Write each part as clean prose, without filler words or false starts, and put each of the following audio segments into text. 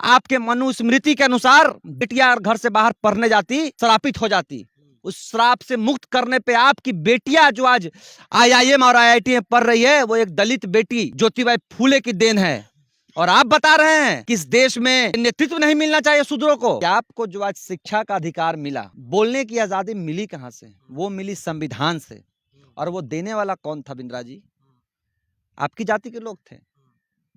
आपके मनुस्मृति के अनुसार बेटियां अगर घर से बाहर पढ़ने जाती श्रापित हो जाती। उस श्राप से मुक्त करने पे आपकी बेटियां जो आज आईआईएम और आईआईटी में पढ़ रही है, वो एक दलित बेटी ज्योतिबाई फूले की देन है। और आप बता रहे हैं कि इस देश में नेतृत्व नहीं मिलना चाहिए शूद्रों को। क्या आपको जो आज शिक्षा का अधिकार मिला, बोलने की आजादी मिली कहां से? वो मिली संविधान से। और वो देने वाला कौन था बिंद्रा जी? आपकी जाति के लोग थे?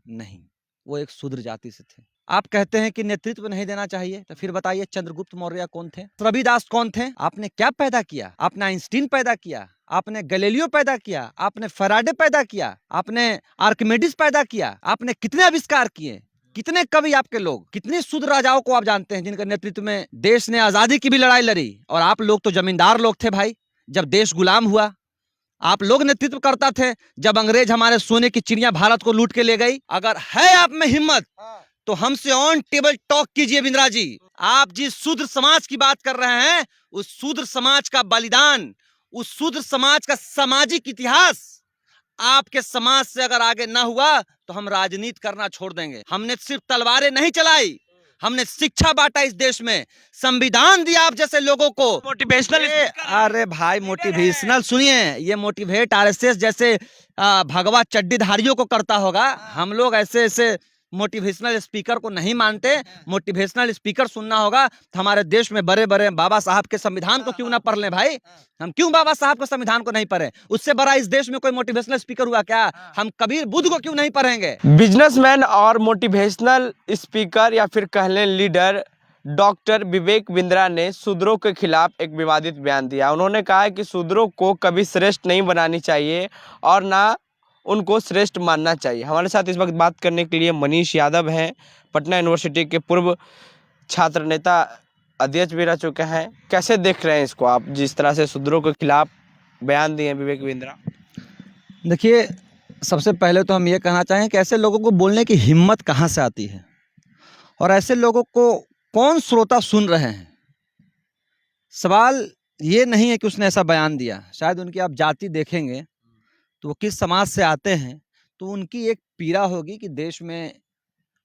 नहीं, वो एक शूद्र जाति से थे। आप कहते हैं कि नेतृत्व नहीं देना चाहिए, तो फिर बताइए चंद्रगुप्त मौर्य कौन थे? रविदास कौन थे? आपने क्या पैदा किया? आपने आइंस्टीन पैदा किया, आपने गैलीलियो पैदा किया, आपने फैराडे पैदा किया, आपने आर्किमिडीज पैदा किया। आपने कितने आविष्कार किए, कितने कवि आपके लोग, कितने शूद्र राजाओं को आप जानते हैं जिनके नेतृत्व में देश ने आजादी की भी लड़ाई लड़ी। और आप लोग तो जमींदार लोग थे भाई। जब देश गुलाम हुआ, आप लोग नेतृत्व करता थे। जब अंग्रेज हमारे सोने की चिड़िया भारत को लूट के ले गई। अगर है आप में हिम्मत तो हमसे ऑन टेबल टॉक कीजिए बिंद्रा जी। आप जिस शूद्र समाज की बात कर रहे हैं, उस शूद्र समाज का बलिदान, उस शूद्र समाज का सामाजिक इतिहास आपके समाज से अगर आगे ना हुआ तो हम राजनीति करना छोड़ देंगे। हमने सिर्फ तलवारें नहीं चलाई, हमने शिक्षा बांटा इस देश में, संविधान दिया आप जैसे लोगों को। मोटिवेशनल अरे भाई मोटिवेशनल सुनिए, ये मोटिवेट आरएसएस जैसे भगवा चड्डीधारियों को करता होगा। हम लोग ऐसे ऐसे मोटिवेशनल स्पीकर को नहीं मानते। मोटिवेशनल स्पीकर सुनना होगा तो हमारे देश में बड़े बड़े बाबा साहब के संविधान को क्यों ना पढ़ लें भाई। हम क्यों बाबा साहब के संविधान को नहीं पढ़े? उससे बड़ा इस देश में कोई मोटिवेशनल स्पीकर हुआ क्या? हम कबीर बुद्ध को क्यों नहीं पढ़ेंगे? बिजनेसमैन और मोटिवेशनल स्पीकर या फिर कह लें लीडर डॉक्टर विवेक बिंद्रा ने शूद्रों के खिलाफ एक विवादित बयान दिया। उन्होंने कहा है कि शूद्रों को कभी श्रेष्ठ नहीं बनानी चाहिए और ना उनको श्रेष्ठ मानना चाहिए। हमारे साथ इस वक्त बात करने के लिए मनीष यादव हैं, पटना यूनिवर्सिटी के पूर्व छात्र नेता अध्यक्ष भी रह चुके हैं। कैसे देख रहे हैं इसको आप, जिस तरह से शूद्रों के खिलाफ बयान दिए विवेक बिंद्रा? देखिए, सबसे पहले तो हम ये कहना चाहें कि ऐसे लोगों को बोलने की हिम्मत कहाँ से आती है और ऐसे लोगों को कौन श्रोता सुन रहे हैं। सवाल ये नहीं है कि उसने ऐसा बयान दिया। शायद उनकी आप जाति देखेंगे तो वो किस समाज से आते हैं, तो उनकी एक पीड़ा होगी कि देश में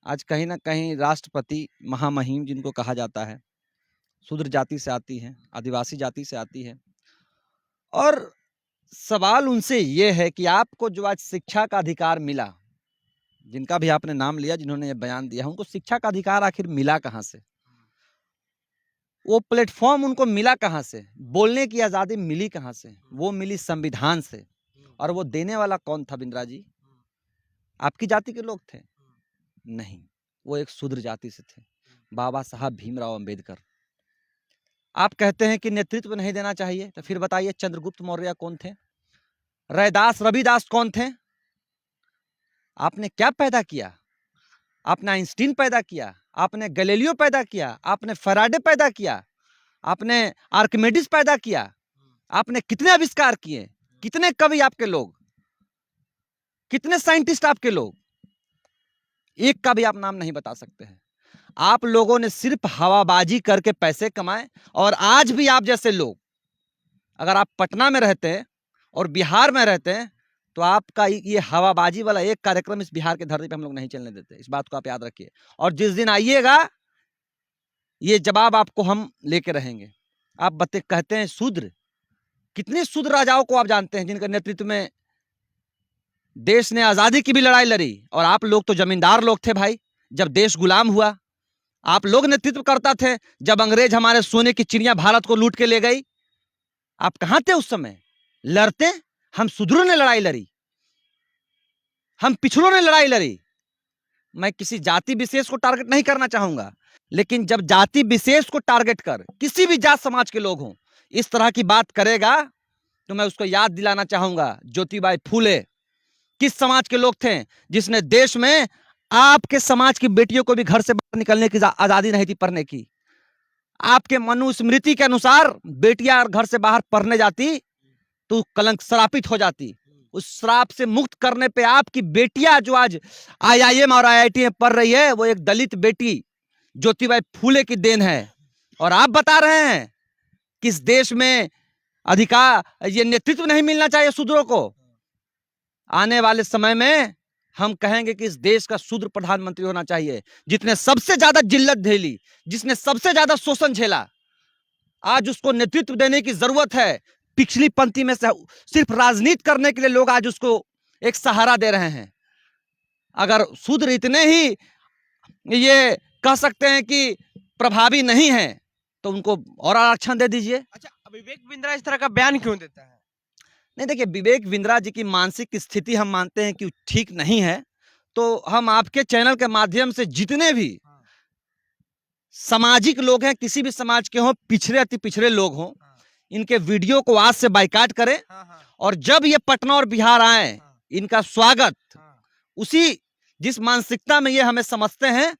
आज कहीं ना कहीं राष्ट्रपति महामहिम जिनको कहा जाता है, शूद्र जाति से आती है, आदिवासी जाति से आती है। और सवाल उनसे ये है कि आपको जो आज शिक्षा का अधिकार मिला, जिनका भी आपने नाम लिया, जिन्होंने ये बयान दिया, उनको शिक्षा का अधिकार आखिर मिला कहाँ से? वो प्लेटफॉर्म उनको मिला कहाँ से? बोलने की आज़ादी मिली कहाँ से? वो मिली संविधान से। और वो देने वाला कौन था बिंद्रा जी? आपकी जाति के लोग थे? नहीं, वो एक शूद्र जाति से थे, बाबा साहब भीमराव अंबेडकर। आप कहते हैं कि नेतृत्व नहीं देना चाहिए, तो फिर बताइए चंद्रगुप्त मौर्य कौन थे? रविदास कौन थे? आपने क्या पैदा किया? आपने आइंस्टीन पैदा किया, आपने गैलीलियो पैदा किया, आपने फैराडे पैदा किया, आपने आर्किमिडीज पैदा किया। आपने कितने आविष्कार किए, कितने कवि आपके लोग, कितने साइंटिस्ट आपके लोग, एक का भी आप नाम नहीं बता सकते हैं। आप लोगों ने सिर्फ हवाबाजी करके पैसे कमाए। और आज भी आप जैसे लोग, अगर आप पटना में रहते हैं और बिहार में रहते हैं, तो आपका ये हवाबाजी वाला एक कार्यक्रम इस बिहार के धरती पे हम लोग नहीं चलने देते। इस बात को आप याद रखिए। और जिस दिन आइएगा, ये जवाब आपको हम लेके रहेंगे। आप कहते हैं शूद्र, कितने शूद्र राजाओं को आप जानते हैं जिनके नेतृत्व में देश ने आजादी की भी लड़ाई लड़ी। और आप लोग तो जमींदार लोग थे भाई। जब देश गुलाम हुआ, आप लोग नेतृत्व करता थे। जब अंग्रेज हमारे सोने की चिड़िया भारत को लूट के ले गई, आप कहां थे उस समय? लड़ते? हम शूद्रों ने लड़ाई लड़ी, हम पिछड़ों ने लड़ाई लड़ी। मैं किसी जाति विशेष को टारगेट नहीं करना चाहूंगा, लेकिन जब जाति विशेष को टारगेट कर किसी भी जात समाज के लोग हों इस तरह की बात करेगा, तो मैं उसको याद दिलाना चाहूंगा ज्योतिबाई फूले किस समाज के लोग थे, जिसने देश में आपके समाज की बेटियों को भी घर से बाहर निकलने की आजादी नहीं थी पढ़ने की। आपके मनुस्मृति के अनुसार बेटियां घर से बाहर पढ़ने जाती तो कलंक श्रापित हो जाती। उस श्राप से मुक्त करने पे आपकी बेटियां जो आज आईआईएम और आईआईटी में पढ़ रही है, वो एक दलित बेटी ज्योतिबाई फूले की देन है। और आप बता रहे हैं कि इस देश में अधिकार, ये नेतृत्व नहीं मिलना चाहिए शूद्रों को। आने वाले समय में हम कहेंगे कि इस देश का शूद्र प्रधानमंत्री होना चाहिए, जितने सबसे ज्यादा जिल्लत झेली, जिसने सबसे ज्यादा शोषण झेला। आज उसको नेतृत्व देने की जरूरत है। पिछली पंक्ति में से सिर्फ राजनीति करने के लिए लोग आज उसको एक सहारा दे रहे हैं। अगर शूद्र इतने ही ये कह सकते हैं कि प्रभावी नहीं है तो उनको और आरक्षण दे दीजिए। अच्छा, विवेक बिंद्रा इस तरह का बयान क्यों देता है? नहीं, देखिए, विवेक बिंद्रा जी की मानसिक स्थिति हम मानते हैं कि ठीक नहीं है, तो हम आपके चैनल के माध्यम से जितने भी सामाजिक लोग हैं, किसी भी समाज के हों, पिछड़े अति पिछड़े लोग हों, इनके वीडियो को आज से बाइकाट करें और जब ये पटना और बिहार आए, इनका स्वागत उसी जिस मानसिकता में ये हमें समझते हैं,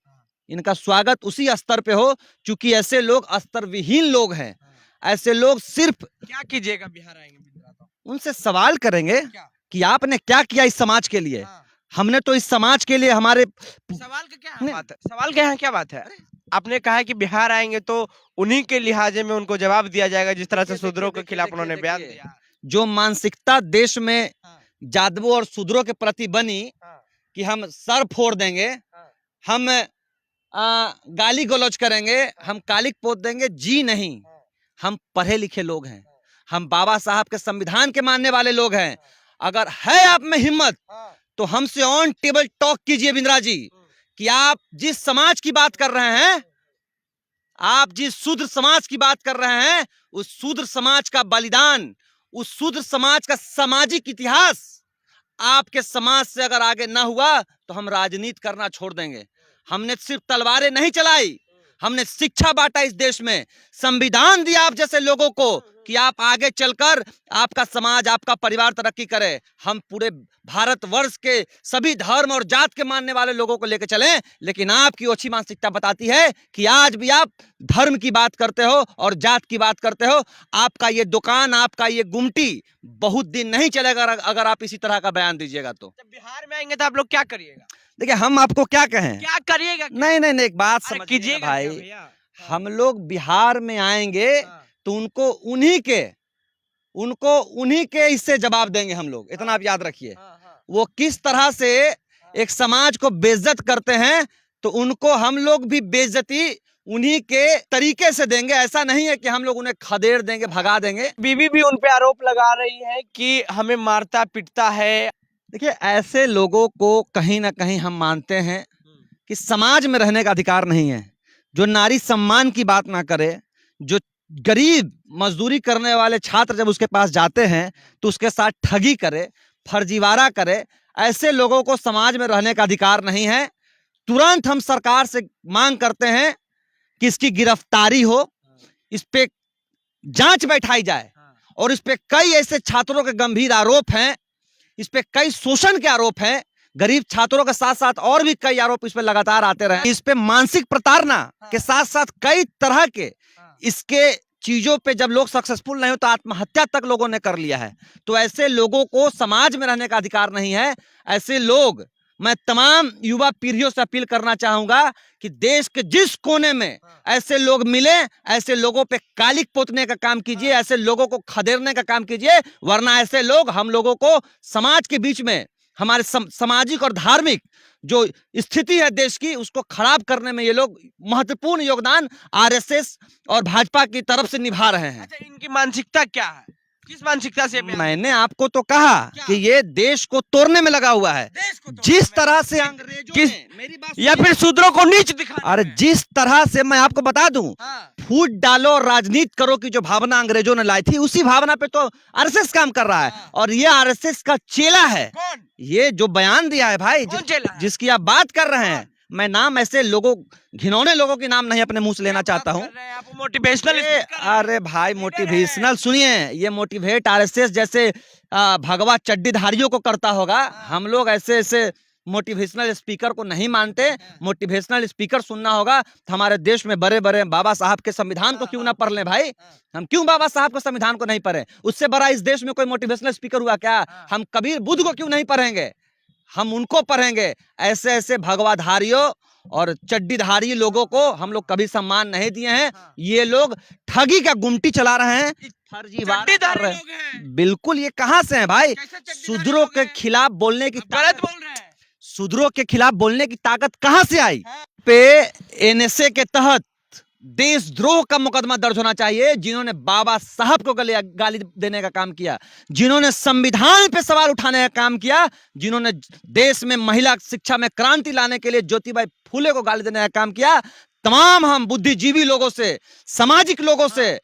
इनका स्वागत उसी स्तर पे हो, क्योंकि ऐसे लोग स्तर विहीन लोग हैं। ऐसे लोग सिर्फ क्या कीजिएगा बिहार आएंगे बिंद्रा तो? उनसे सवाल करेंगे कि आपने क्या किया इस समाज के लिए। हाँ। हमने तो इस समाज के लिए हमारे सवाल का क्या बात है? सवाल क्या है, क्या बात है? आपने कहा है कि बिहार आएंगे तो उन्हीं के लिहाजे में उनको जवाब दिया जाएगा, जिस तरह से शूद्रों के खिलाफ उन्होंने बयान दिया। जो मानसिकता देश में जादवों और शूद्रों के प्रति बनी कि हम सर फोड़ देंगे, हम गाली गलौज करेंगे, हम कालिक पोत देंगे, जी नहीं। हम पढ़े लिखे लोग हैं, हम बाबा साहब के संविधान के मानने वाले लोग हैं। अगर है आप में हिम्मत तो हमसे ऑन टेबल टॉक कीजिए बिंद्रा जी, कि आप जिस समाज की बात कर रहे हैं, आप जिस शूद्र समाज की बात कर रहे हैं, उस शूद्र समाज का बलिदान, उस शूद्र समाज का सामाजिक इतिहास आपके समाज से अगर आगे ना हुआ तो हम राजनीति करना छोड़ देंगे। हमने सिर्फ तलवारें नहीं चलाई, हमने शिक्षा बांटा इस देश में, संविधान दिया आप जैसे लोगों को कि आप आगे चलकर आपका समाज, आपका परिवार तरक्की करे। हम पूरे भारतवर्ष के सभी धर्म और जात के मानने वाले लोगों को लेकर चलें, लेकिन आपकी ओछी मानसिकता बताती है कि आज भी आप धर्म की बात करते हो और जात की बात करते हो। आपका ये दुकान, आपका ये गुमटी बहुत दिन नहीं चलेगा अगर आप इसी तरह का बयान दीजिएगा तो। जब बिहार में आएंगे तो आप लोग क्या करिएगा? देखिए, हम आपको क्या कहें, क्या करिएगा? नहीं नहीं नहीं, एक बात अरे समझिए कीजिएगा भाई, क्या भैया? हम लोग बिहार में आएंगे तो उनको उन्हीं के इससे जवाब देंगे हम लोग, इतना आप याद रखिए। वो किस तरह से एक समाज को बेइज्जत करते हैं तो उनको हम लोग भी बेइज्जती उन्हीं के तरीके से देंगे। ऐसा नहीं है कि हम लोग उन्हें खदेड़ देंगे, भगा देंगे। बीवी भी उन पे आरोप लगा रही है कि हमें मारता पीटता है। देखिए, ऐसे लोगों को कहीं ना कहीं हम मानते हैं कि समाज में रहने का अधिकार नहीं है। जो नारी सम्मान की बात ना करे, जो गरीब मजदूरी करने वाले छात्र जब उसके पास जाते हैं तो उसके साथ ठगी करे, फर्जीवाड़ा करे, ऐसे लोगों को समाज में रहने का अधिकार नहीं है। तुरंत हम सरकार से मांग करते हैं कि इसकी गिरफ्तारी हो, इस पे जांच बैठाई जाए। और इस पे कई ऐसे छात्रों के गंभीर आरोप हैं, इस पे कई शोषण के आरोप हैं। गरीब छात्रों के साथ साथ और भी कई आरोप इस पे लगातार आते रहे। इस पे मानसिक प्रताड़ना के साथ साथ कई तरह के इसके चीजों पे जब लोग सक्सेसफुल नहीं हो तो आत्महत्या तक लोगों ने कर लिया है। तो ऐसे लोगों को समाज में रहने का अधिकार नहीं है। ऐसे लोग, मैं तमाम युवा पीढ़ियों से अपील करना चाहूंगा कि देश के जिस कोने में ऐसे लोग मिले, ऐसे लोगों पे कालिक पोतने का काम कीजिए, ऐसे लोगों को खदेड़ने का काम कीजिए, वरना ऐसे लोग हम लोगों को समाज के बीच में हमारे सामाजिक और धार्मिक जो स्थिति है देश की, उसको खराब करने में ये लोग महत्वपूर्ण योगदान आरएसएस और भाजपा की तरफ से निभा रहे हैं। अच्छा, इनकी मानसिकता क्या है? किस मानसिकता से? मैंने आपको तो कहा कि ये देश को तोड़ने में लगा हुआ है। जिस तरह से अंग्रेजों ने, मेरी बात या फिर शूद्रों को नीच दिखाना। अरे जिस तरह से, मैं आपको बता दूं, फूट डालो और राजनीति करो की जो भावना अंग्रेजों ने लाई थी, उसी भावना पे तो आरएसएस काम कर रहा है। और ये आरएसएस का चेला है। ये जो बयान दिया है भाई, जिसकी आप बात कर रहे हैं, मैं नाम ऐसे लोगों, घिनौने लोगों के नाम नहीं अपने मुंह से लेना चाहता हूं। मोटिवेशनल, अरे भाई मोटिवेशनल सुनिए, ये मोटिवेट आरएसएस जैसे भगवा चड्डीधारियों को करता होगा। हम लोग ऐसे ऐसे मोटिवेशनल स्पीकर को नहीं मानते। मोटिवेशनल स्पीकर सुनना होगा तो हमारे देश में बड़े बड़े बाबा साहब के संविधान को क्यों ना पढ़ लें भाई। हम क्यों बाबा साहब के संविधान को नहीं पढ़े? उससे बड़ा इस देश में कोई मोटिवेशनल स्पीकर हुआ क्या? हम कबीर बुद्ध को क्यों नहीं पढ़ेंगे? हम उनको पढ़ेंगे। ऐसे ऐसे भगवाधारियों और चड्डीधारी लोगों को हम लोग कभी सम्मान नहीं दिए हैं। ये लोग ठगी का गुमटी चला रहे हैं, फर्जीवाड़ा कर रहे हैं। बिल्कुल, ये कहां से है भाई? शूद्रों के खिलाफ बोलने की गलत बोल रहे हैं। शूद्रों के खिलाफ बोलने की ताकत कहां से आई? पे एनएसए के तहत देशद्रोह का मुकदमा दर्ज होना चाहिए, जिन्होंने बाबा साहब को गाली देने का काम किया, जिन्होंने संविधान पे सवाल उठाने का काम किया, जिन्होंने देश में महिला शिक्षा में क्रांति लाने के लिए ज्योतिबाई फूले को गाली देने का काम किया। तमाम हम बुद्धिजीवी लोगों से, सामाजिक लोगों से,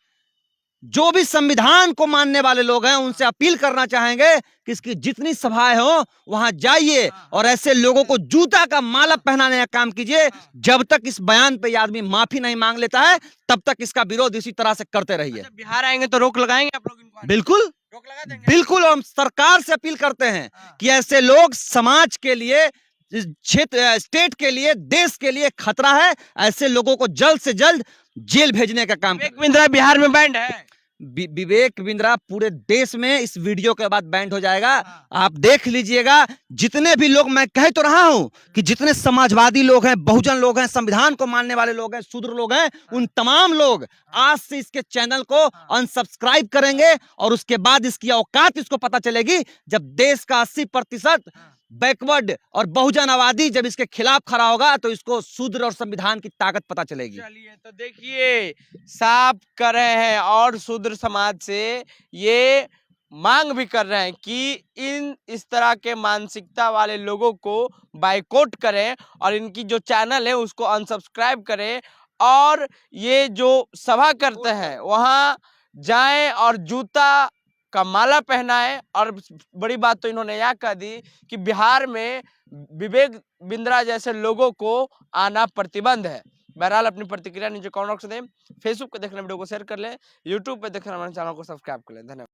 जो भी संविधान को मानने वाले लोग हैं, उनसे अपील करना चाहेंगे कि इसकी जितनी सभाएं हो वहां जाइए और ऐसे लोगों को जूता का माला पहनाने का काम कीजिए। जब तक इस बयान पे आदमी माफी नहीं मांग लेता है, तब तक इसका विरोध इसी तरह से करते रहिए। अच्छा, बिहार आएंगे तो रोक लगाएंगे आप लोग इनको? बिल्कुल, रोक लगा देंगे? बिल्कुल। हम सरकार से अपील करते हैं कि ऐसे लोग समाज के लिए, क्षेत्र, स्टेट के लिए, देश के लिए खतरा है। ऐसे लोगों को जल्द से जल्द जेल भेजने का काम। विवेक बिंद्रा बिहार में बैंड है। विवेक बिंद्रा पूरे देश में इस वीडियो के बाद बैंड हो जाएगा। आप देख लीजिएगा, जितने भी लोग, मैं कह तो रहा हूं कि जितने समाजवादी लोग हैं, बहुजन लोग हैं, संविधान को मानने वाले लोग हैं, शूद्र लोग हैं, उन तमाम लोग आज से इसके चैनल को अनसब्सक्राइब करेंगे और उसके बाद इसकी औकात इसको पता चलेगी, जब देश का 80% बैकवर्ड और बहुजन आबादी जब इसके खिलाफ खड़ा होगा, तो इसको शूद्र और संविधान की ताकत पता चलेगी। चलिए, तो देखिए, साफ कर रहे हैं और शूद्र समाज से ये मांग भी कर रहे हैं कि इस तरह के मानसिकता वाले लोगों को बायकॉट करें और इनकी जो चैनल है उसको अनसब्सक्राइब करें, और ये जो सभा करते हैं वहां जाएं और जूता का माला पहनाए। और बड़ी बात तो इन्होंने यह कह दी कि बिहार में विवेक बिंद्रा जैसे लोगों को आना प्रतिबंध है। बहरहाल अपनी प्रतिक्रिया नीचे कमेंट बॉक्स में दें। फेसबुक पे देखने वीडियो को शेयर कर लें, यूट्यूब पे देखने हमारे चैनल को सब्सक्राइब कर लें। धन्यवाद।